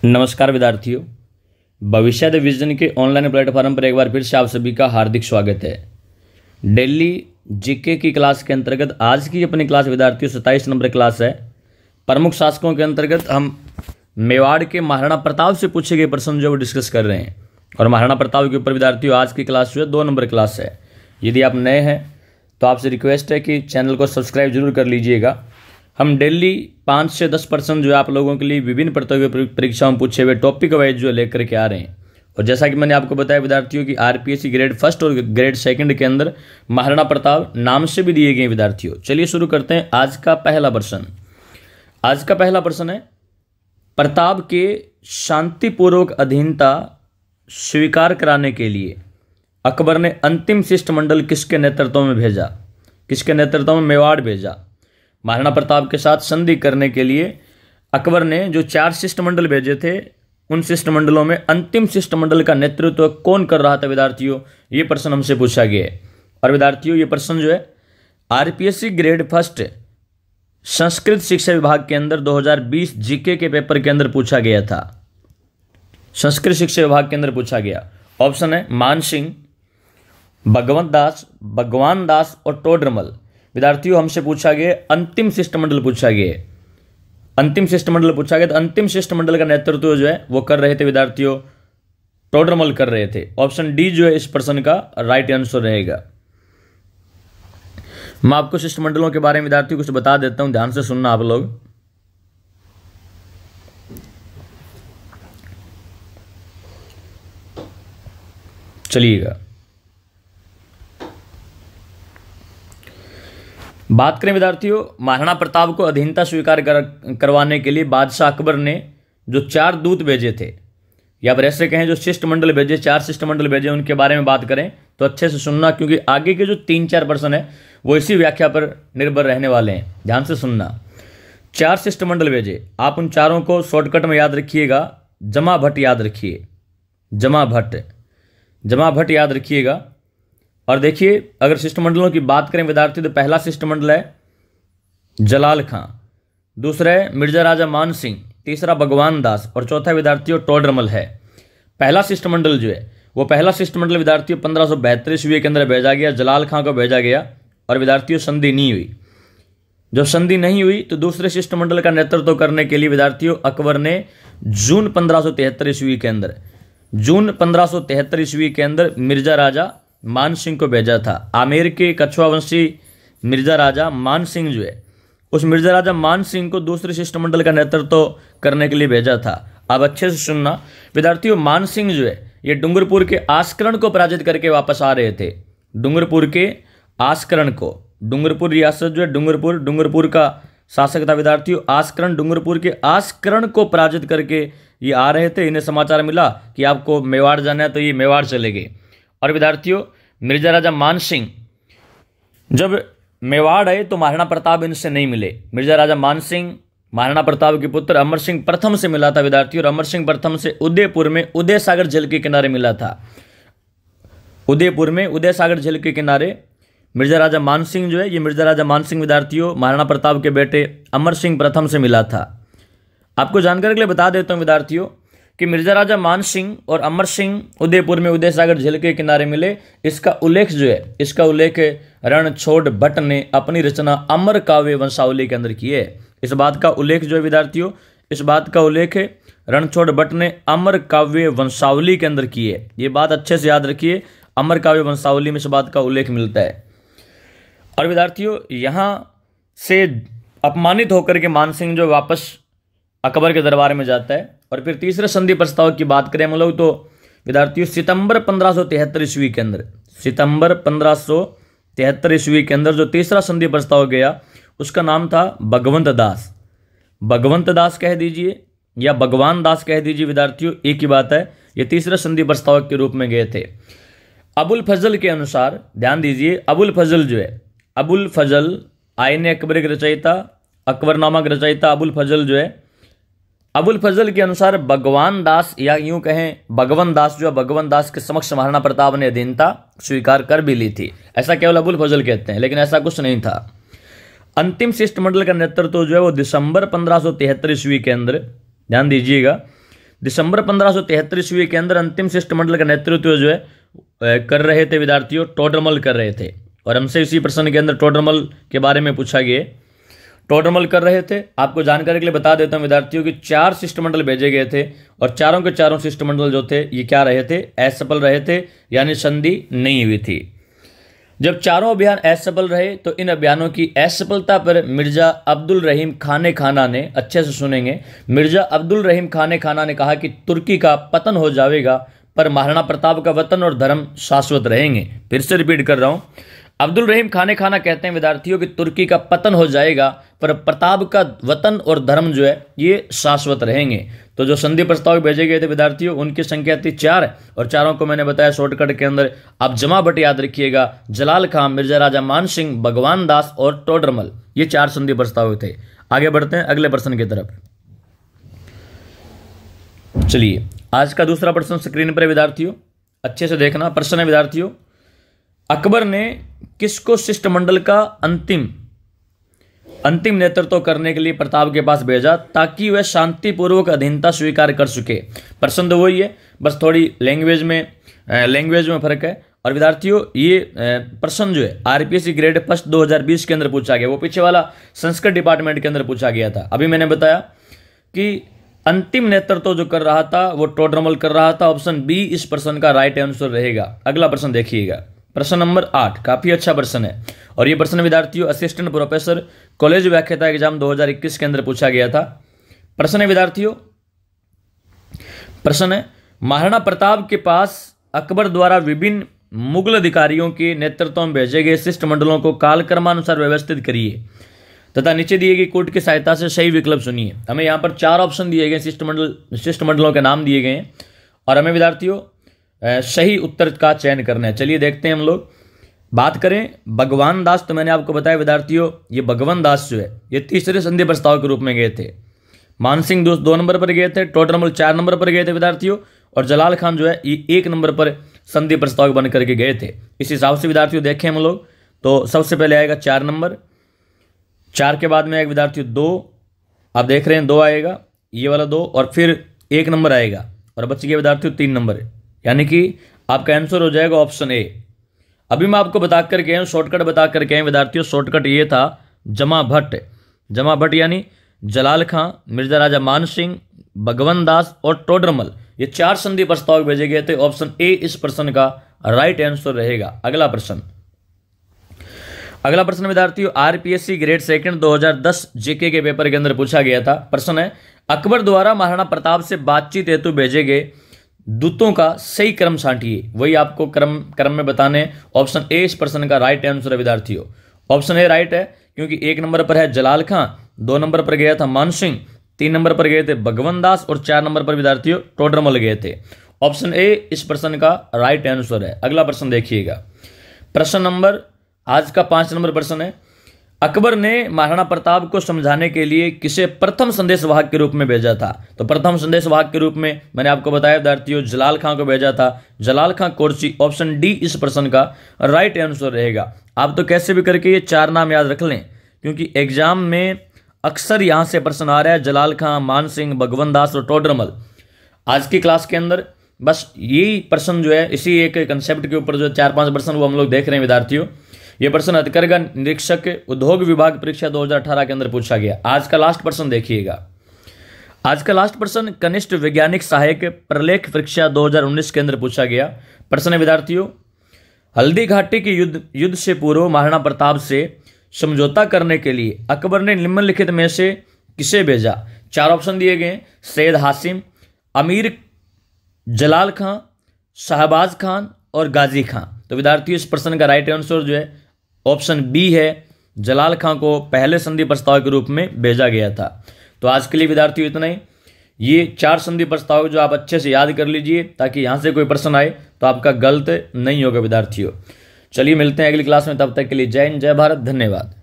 नमस्कार विद्यार्थियों, भविष्य विजन के ऑनलाइन प्लेटफॉर्म पर एक बार फिर से आप सभी का हार्दिक स्वागत है। डेली जीके की क्लास के अंतर्गत आज की अपनी क्लास विद्यार्थियों 27 नंबर क्लास है। प्रमुख शासकों के अंतर्गत हम मेवाड़ के महाराणा प्रताप से पूछे गए प्रश्न जो डिस्कस कर रहे हैं और महाराणा प्रताप के ऊपर विद्यार्थियों आज की क्लास जो है 2 नंबर क्लास है। यदि आप नए हैं तो आपसे रिक्वेस्ट है कि चैनल को सब्सक्राइब जरूर कर लीजिएगा। हम डेली 5 से 10% जो है आप लोगों के लिए विभिन्न प्रतियोगी परीक्षाओं में पूछे हुए टॉपिक वाइज जो लेकर के आ रहे हैं। और जैसा कि मैंने आपको बताया विद्यार्थियों की आरपीएससी ग्रेड फर्स्ट और ग्रेड सेकंड के अंदर महाराणा प्रताप नाम से भी दिए गए विद्यार्थियों। चलिए शुरू करते हैं आज का पहला प्रश्न। आज का पहला प्रश्न है, प्रताप के शांतिपूर्वक अधीनता स्वीकार कराने के लिए अकबर ने अंतिम शिष्टमंडल किसके नेतृत्व में भेजा? किसके नेतृत्व में मेवाड़ भेजा? महाराणा प्रताप के साथ संधि करने के लिए अकबर ने जो 4 शिष्टमंडल भेजे थे, उन शिष्टमंडलों में अंतिम शिष्टमंडल का नेतृत्व कौन कर रहा था विद्यार्थियों? ये प्रश्न हमसे पूछा गया है। और विद्यार्थियों ये प्रश्न जो है आरपीएससी ग्रेड फर्स्ट संस्कृत शिक्षा विभाग के अंदर 2020 जीके के पेपर के अंदर पूछा गया था। संस्कृत शिक्षा विभाग के अंदर पूछा गया। ऑप्शन है मान सिंह, भगवान दास और टोडरमल। विद्यार्थियों हमसे पूछा गया अंतिम शिष्टमंडल पूछा गया। अंतिम शिष्टमंडल पूछा गया तो अंतिम शिष्टमंडल का नेतृत्व जो है वो कर रहे थे विद्यार्थियों टोडरमल कर रहे थे। ऑप्शन डी जो है इस प्रश्न का राइट आंसर रहेगा। मैं आपको शिष्टमंडलों के बारे में विद्यार्थियों कुछ बता देता हूं, ध्यान से सुनना आप लोग। चलिएगा, बात करें विद्यार्थियों महाराणा प्रताप को अधीनता स्वीकार करवाने के लिए बादशाह अकबर ने जो 4 दूत भेजे थे, या फिर ऐसे कहें जो शिष्टमंडल भेजे, 4 शिष्टमंडल भेजे, उनके बारे में बात करें तो अच्छे से सुनना, क्योंकि आगे के जो 3-4 प्रश्न है वो इसी व्याख्या पर निर्भर रहने वाले हैं। ध्यान से सुनना। 4 शिष्टमंडल भेजे, आप उन चारों को शॉर्टकट में याद रखिएगा। जमा भट्ट याद रखिए, जमा भट्ट याद रखिएगा। और देखिए अगर शिष्टमंडलों की बात करें विद्यार्थी तो पहला शिष्टमंडल है जलाल खां, दूसरा है मिर्जा राजा मान सिंह, तीसरा भगवान दास और चौथा विद्यार्थियों टोडरमल है। पहला शिष्टमंडल जो है वो पहला शिष्टमंडल विद्यार्थियों 1572 ईस्वी के अंदर भेजा गया, जलाल खां को भेजा गया और विद्यार्थियों संधि नहीं हुई। जब संधि नहीं हुई तो दूसरे शिष्टमंडल का नेतृत्व करने के लिए विद्यार्थियों अकबर ने जून 1573 ईस्वी के अंदर मिर्जा राजा मान सिंह को भेजा था। आमेर के कछुआ वंशी मिर्जा राजा मान सिंह जो है उस मिर्जा राजा मान सिंह को दूसरे शिष्टमंडल का नेतृत्व करने के लिए भेजा था। अब अच्छे से सुनना विद्यार्थियों, मान सिंह जो है ये डूंगरपुर के आस्करण को पराजित करके वापस आ रहे थे। डूंगरपुर के आस्करण को, डूंगरपुर रियासत जो है डूंगरपुर का शासक था विद्यार्थियों आस्करण, डूंगरपुर के आस्करण को पराजित करके ये आ रहे थे। इन्हें समाचार मिला कि आपको मेवाड़ जाना है तो ये मेवाड़ चले गए। और विद्यार्थियों मिर्जा राजा मान सिंह जब मेवाड़ आए तो महाराणा प्रताप इनसे नहीं मिले। मिर्जा राजा मान सिंह महाराणा प्रताप के पुत्र अमर सिंह प्रथम से मिला था विद्यार्थियों, और अमर सिंह प्रथम से उदयपुर में उदय सागर झील के किनारे मिला था। उदयपुर में उदय सागर झील के किनारे मिर्जा राजा मान सिंह जो है ये मिर्जा राजा मान सिंह विद्यार्थियों महाराणा प्रताप के बेटे अमर सिंह प्रथम से मिला था। आपको जानकारी के लिए बता देता हूं विद्यार्थियों कि मिर्जा राजा मान सिंह और अमर सिंह उदयपुर में उदय सागर झील के किनारे मिले। इसका उल्लेख जो है इसका उल्लेख रणछोड़ भट्ट ने अपनी रचना अमर काव्य वंशावली के अंदर की है। इस बात का उल्लेख जो है विद्यार्थियों इस बात का उल्लेख रणछोड़ भट्ट ने अमर काव्य वंशावली के अंदर की है। ये बात अच्छे से याद रखिए, अमर काव्य वंशावली में इस बात का उल्लेख मिलता है। और विद्यार्थियों यहां से अपमानित होकर के मान सिंह जो वापस अकबर के दरबार में जाता है। और फिर तीसरे संधि प्रस्ताव की बात करें हम लोग तो विद्यार्थियों सितंबर 1573 ईस्वी के अंदर, सितंबर 1573 ईस्वी के अंदर जो तीसरा संधि प्रस्ताव गया उसका नाम था भगवंत दास। भगवंत दास कह दीजिए या भगवान दास कह दीजिए विद्यार्थियों, एक ही बात है। ये तीसरे संधि प्रस्ताव के रूप में गए थे। अबुल फजल के अनुसार ध्यान दीजिए, अबुल फजल जो है अबुल फजल आईने अकबर के रचयिता, अकबरनामा के रचयिता अबुल फजल जो है, अबुल फजल के अनुसार भगवान दास या यूं कहें भगवन दास जो है भगवन दास के समक्ष महाराणा प्रताप ने अधीनता स्वीकार कर भी ली थी। ऐसा केवल अबुल फजल कहते हैं, लेकिन ऐसा कुछ नहीं था। अंतिम शिष्टमंडल का नेतृत्व जो है वो दिसंबर 1573 ईस्वी के अंदर, ध्यान दीजिएगा, दिसंबर 1573 ईस्वी के अंदर अंतिम शिष्टमंडल का नेतृत्व जो है कर रहे थे विद्यार्थियों टोडरमल कर रहे थे। और हमसे इसी प्रश्न के अंदर टोडरमल के बारे में पूछा गया। टोडरमल कर रहे थे। आपको जानकारी के लिए बता देता हूं विद्यार्थियों कि 4 शिष्टमंडल भेजे गए थे और चारों के चारों शिष्टमंडल जो थे ये क्या रहे थे, असफल रहे थे, यानी संधि नहीं हुई थी। जब चारों अभियान असफल रहे तो इन अभियानों की असफलता पर मिर्जा अब्दुल रहीम खाने खाना ने, अच्छे से सुनेंगे, मिर्जा अब्दुल रहीम खाने खाना ने कहा कि तुर्की का पतन हो जाएगा पर महाराणा प्रताप का वतन और धर्म शाश्वत रहेंगे। फिर से रिपीट कर रहा हूं, अब्दुल रहीम खाने खाना कहते हैं विद्यार्थियों कि तुर्की का पतन हो जाएगा पर प्रताप का वतन और धर्म जो है ये शाश्वत रहेंगे। तो जो संधि प्रस्ताव भेजे गए थे विद्यार्थियों उनकी संख्या थी 4 और चारों को मैंने बताया शॉर्टकट के अंदर। आप जमा भट्ट याद रखिएगा, जलाल खां, मिर्जा राजा मान सिंह, भगवान दास और टोडरमल, ये 4 संधि प्रस्ताव थे। आगे बढ़ते हैं अगले प्रश्न की तरफ। चलिए आज का दूसरा प्रश्न स्क्रीन पर है विद्यार्थियों, अच्छे से देखना। प्रश्न है विद्यार्थियों, अकबर ने किसको शिष्टमंडल का अंतिम नेतृत्व करने के लिए प्रताप के पास भेजा ताकि वह शांतिपूर्वक अधीनता स्वीकार कर सके। प्रश्न तो वही है, बस थोड़ी लैंग्वेज में फर्क है। और विद्यार्थियों ये प्रश्न जो है आरपीएससी ग्रेड फर्स्ट 2020 के अंदर पूछा गया, वो पीछे वाला संस्कृत डिपार्टमेंट के अंदर पूछा गया था। अभी मैंने बताया कि अंतिम नेतृत्व जो कर रहा था वो टोडरमल कर रहा था। ऑप्शन बी इस प्रश्न का राइट आंसर रहेगा। अगला प्रश्न देखिएगा, प्रश्न नंबर 8, काफी अच्छा प्रश्न है और ये प्रश्न विद्यार्थियों असिस्टेंट प्रोफेसर कॉलेज व्याख्याता एग्जाम 2021 के अंदर पूछा गया था। प्रश्न है विद्यार्थियों, प्रश्न है महाराणा प्रताप के पास अकबर द्वारा विभिन्न मुगल अधिकारियों के नेतृत्व में भेजे गए शिष्टमंडलों को कालक्रमानुसार व्यवस्थित करिए तथा नीचे दिए गई कोड की सहायता से सही विकल्प सुनिए। हमें यहाँ पर 4 ऑप्शन दिए गए, शिष्टमंडलों के नाम दिए गए हैं और हमें विद्यार्थियों सही उत्तर का चयन करना है। चलिए देखते हैं हम लोग। बात करें भगवान दास, तो मैंने आपको बताया विद्यार्थियों ये भगवान दास जो है ये तीसरे संधि प्रस्ताव के रूप में गए थे। मानसिंह 2 नंबर पर गए थे, टोडरमल 4 नंबर पर गए थे विद्यार्थियों और जलाल खान जो है ये 1 नंबर पर संधि प्रस्ताव बन करके गए थे। इस हिसाब से विद्यार्थियों देखें हम लोग तो सबसे पहले आएगा 4 नंबर, 4 के बाद में आएगा विद्यार्थियों 2, आप देख रहे हैं 2 आएगा, ये वाला 2 और फिर 1 नंबर आएगा और बच गया विद्यार्थियों 3 नंबर, यानी कि आपका आंसर हो जाएगा ऑप्शन ए। अभी मैं आपको बता कर गया हूं, शॉर्टकट बता कर गए विद्यार्थियों, शॉर्टकट ये था जमा भट्ट यानी जलाल खां, मिर्जा राजा मान सिंह, भगवान दास और टोडरमल, ये 4 संधि प्रस्ताव भेजे गए थे। ऑप्शन ए इस प्रश्न का राइट आंसर रहेगा। अगला प्रश्न विद्यार्थियों आरपीएससी ग्रेड सेकंड 2010 जीके के पेपर के अंदर पूछा गया था। प्रश्न है अकबर द्वारा महाराणा प्रताप से बातचीत हेतु भेजे गए दूतों का सही क्रम छांटिए। वही आपको क्रम में बताने। ऑप्शन ए इस प्रश्न का राइट आंसर है विद्यार्थियों। ऑप्शन ए राइट है क्योंकि 1 नंबर पर है जलाल खां, 2 नंबर पर गया था मान सिंह, 3 नंबर पर गए थे भगवान दास और 4 नंबर पर विद्यार्थियों टोडरमल गए थे। ऑप्शन ए इस प्रश्न का राइट आंसर है। अगला प्रश्न देखिएगा, प्रश्न नंबर आज का 5 नंबर प्रश्न है अकबर ने महाराणा प्रताप को समझाने के लिए किसे प्रथम संदेशवाहक के रूप में भेजा था। तो प्रथम संदेशवाहक के रूप में मैंने आपको बताया विद्यार्थियों जलाल खां को भेजा था, जलाल खां कोर्ची। ऑप्शन डी इस प्रश्न का राइट आंसर रहेगा। आप तो कैसे भी करके ये 4 नाम याद रख लें क्योंकि एग्जाम में अक्सर यहां से प्रश्न आ रहा है, जलाल खां, मान सिंह, भगवान दास और टोडरमल। आज की क्लास के अंदर बस यही प्रश्न जो है इसी एक कंसेप्ट के ऊपर जो 4-5 प्रश्न वो हम लोग देख रहे हैं विद्यार्थियों। ये प्रश्न हथकरघा निरीक्षक उद्योग विभाग परीक्षा 2018 के अंदर पूछा गया। आज का लास्ट प्रश्न देखिएगा, आज का लास्ट प्रश्न कनिष्ठ वैज्ञानिक सहायक प्रलेख परीक्षा 2019 के अंदर पूछा गया। प्रश्न है विद्यार्थियों हल्दी घाटी के युद्ध से पूर्व महाराणा प्रताप से समझौता करने के लिए अकबर ने निम्नलिखित में से किसे भेजा। 4 ऑप्शन दिए गए, सैयद हासिम, अमीर जलाल खां, शहबाज खान और गाजी खां। तो विद्यार्थियों इस प्रश्न का राइट आंसर जो है ऑप्शन बी है, जलाल खां को पहले संधि प्रस्ताव के रूप में भेजा गया था। तो आज के लिए विद्यार्थियों इतना ही। ये 4 संधि प्रस्ताव जो आप अच्छे से याद कर लीजिए ताकि यहां से कोई प्रश्न आए तो आपका गलत नहीं होगा विद्यार्थियों। चलिए मिलते हैं अगली क्लास में, तब तक के लिए जय हिंद, जय भारत, धन्यवाद।